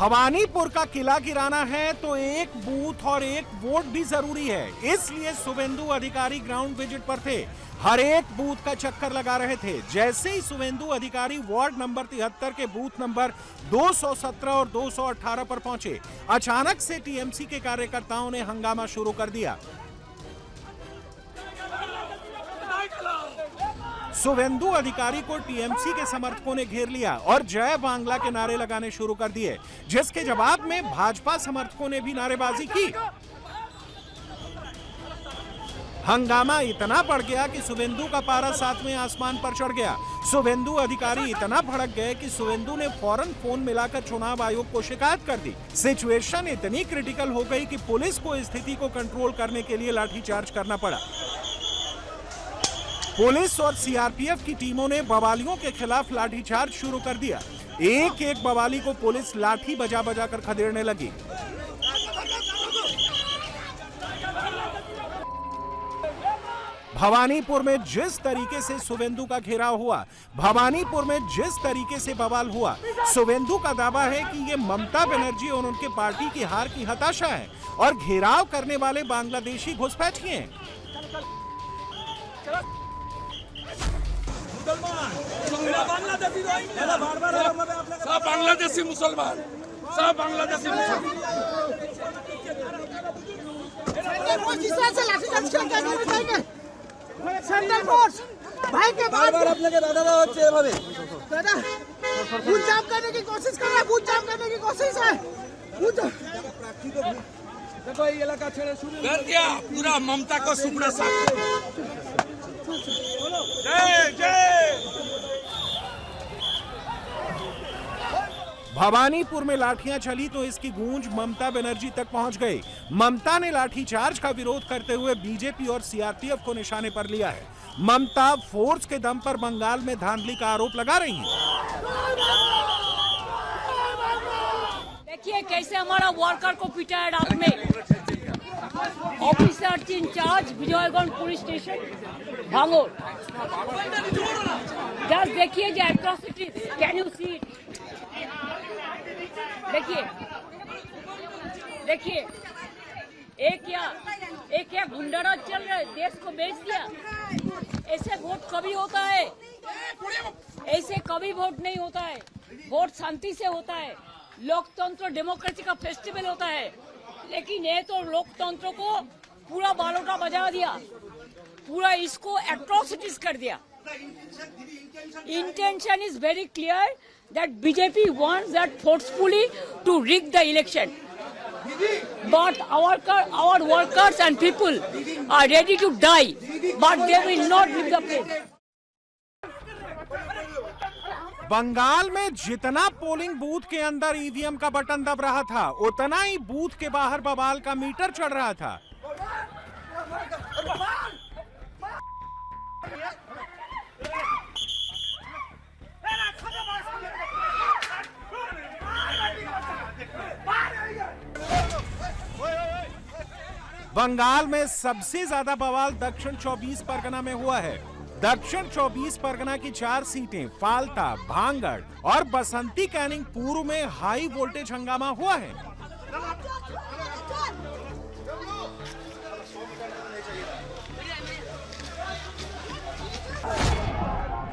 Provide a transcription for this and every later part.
भवानीपुर का किला गिराना है तो एक बूथ और एक वोट भी जरूरी है, इसलिए शुभेंदु अधिकारी ग्राउंड विजिट पर थे। हर एक बूथ का चक्कर लगा रहे थे। जैसे ही शुभेंदु अधिकारी वार्ड नंबर 73 के बूथ नंबर 217 और 218 पर पहुंचे, अचानक से टीएमसी के कार्यकर्ताओं ने हंगामा शुरू कर दिया। शुभेंदु अधिकारी को टीएमसी के समर्थकों ने घेर लिया और जय बांग्ला के नारे लगाने शुरू कर दिए, जिसके जवाब में भाजपा समर्थकों ने भी नारेबाजी की। हंगामा इतना बढ़ गया कि शुभेंदु का पारा 7वें आसमान पर चढ़ गया। शुभेंदु अधिकारी इतना भड़क गए कि शुभेंदु ने फौरन फोन मिलाकर चुनाव आयोग को शिकायत कर दी। सिचुएशन इतनी क्रिटिकल हो गई कि पुलिस को स्थिति को कंट्रोल करने के लिए लाठीचार्ज करना पड़ा। पुलिस और सीआरपीएफ की टीमों ने बवालियों के खिलाफ लाठीचार्ज शुरू कर दिया। एक एक बवाली को पुलिस लाठी बजा बजा कर खदेड़ने लगी। भवानीपुर में जिस तरीके से शुभेंदु का घेराव हुआ, भवानीपुर में जिस तरीके से बवाल हुआ, शुभेंदु का दावा है कि ये ममता बनर्जी और उनके पार्टी की हार की हताशा है और घेराव करने वाले बांग्लादेशी घुसपैठी हैं। सब बांग्लादेशी मुसलमान, सब बांग्लादेशी मुसलमान। सेंट्रल फोर्स भाई के बार আপনাকে বাধা হচ্ছে এভাবে দাদা বুথ জাম करने की कोशिश कर रहा है, बुथ जाम करने की कोशिश है। देखो ये इलाका छेड़े शुरू कर दिया पूरा ममता को सुपड़ा साफ। जय जय। भवानीपुर में लाठियां चली तो इसकी गूंज ममता बनर्जी तक पहुंच गई। ममता ने लाठीचार्ज का विरोध करते हुए बीजेपी और सीआरपीएफ को निशाने पर लिया है। ममता फोर्स के दम पर बंगाल में धांधली का आरोप लगा रही हैं। देखिए कैसे हमारा वर्कर को पीटा है रात में। Officer incharge Vijayganj police station Bhangor. Just देखिए जो atrocity, can you see it? देखिए देखिए, एक क्या गुंडाराज चल रहा है, देश को बेच दिया। ऐसे वोट कभी होता है? ऐसे कभी वोट नहीं होता है। वोट शांति से होता है। लोकतंत्र डेमोक्रेसी का फेस्टिवल होता है, लेकिन ये तो लोकतंत्र को पूरा बालोटा बजा दिया, पूरा इसको एट्रोसिटीज कर दिया। Intention is very clear that BJP wants that forcefully to rig the election. But our workers and people are ready to die, but they will not leave the place. Bengal में जितना पोलिंग बूथ के अंदर EVM का button दब रहा था, उतना ही booth के बाहर बवाल का मीटर चढ़ रहा था। बंगाल में सबसे ज्यादा बवाल दक्षिण 24 परगना में हुआ है। दक्षिण 24 परगना की 4 सीटें फाल्ता, भांगड़ और बसंती कैनिंग पूर्व में हाई वोल्टेज हंगामा हुआ है।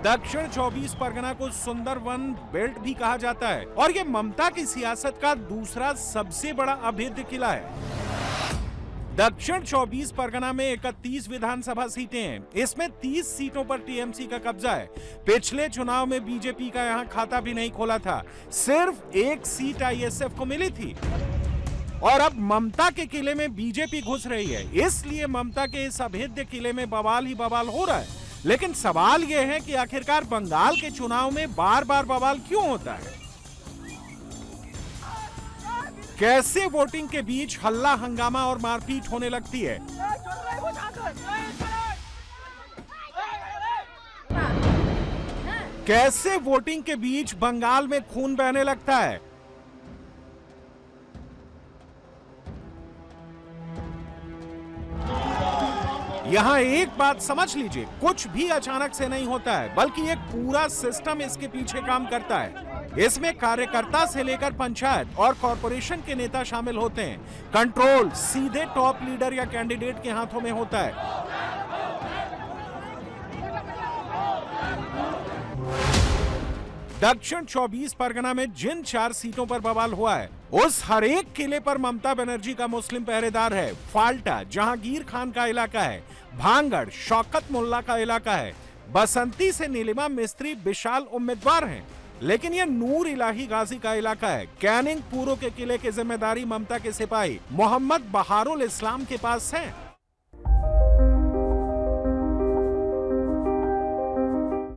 दक्षिण 24 परगना को सुंदरवन बेल्ट भी कहा जाता है और ये ममता की सियासत का दूसरा सबसे बड़ा अभेद्य किला है। दक्षिण 24 परगना में 31 विधानसभा सीटें हैं। इसमें 30 सीटों पर टीएमसी का कब्जा है। पिछले चुनाव में बीजेपी का यहां खाता भी नहीं खोला था। सिर्फ 1 सीट आईएसएफ को मिली थी और अब ममता के किले में बीजेपी घुस रही है। इसलिए ममता के इस अभेद्य किले में बवाल ही बवाल हो रहा है। लेकिन सवाल यह है कि आखिरकार बंगाल के चुनाव में बार बार बवाल क्यों होता है? कैसे वोटिंग के बीच हल्ला, हंगामा और मारपीट होने लगती है? कैसे वोटिंग के बीच बंगाल में खून बहने लगता है? यहाँ एक बात समझ लीजिए, कुछ भी अचानक से नहीं होता है, बल्कि एक पूरा सिस्टम इसके पीछे काम करता है। इसमें कार्यकर्ता से लेकर पंचायत और कॉरपोरेशन के नेता शामिल होते हैं। कंट्रोल सीधे टॉप लीडर या कैंडिडेट के हाथों में होता है। दक्षिण 24 परगना में जिन 4 सीटों पर बवाल हुआ है, उस हर एक किले पर ममता बनर्जी का मुस्लिम पहरेदार है। फाल्टा जहांगीर खान का इलाका है, भांगड़ शौकत मुल्ला का इलाका है, बसंती से नीलिमा मिस्त्री विशाल उम्मीदवार हैं, लेकिन यह नूर इलाही गाजी का इलाका है। कैनिंग पूर्व के किले की जिम्मेदारी ममता के सिपाही मोहम्मद बहारुल इस्लाम के पास है।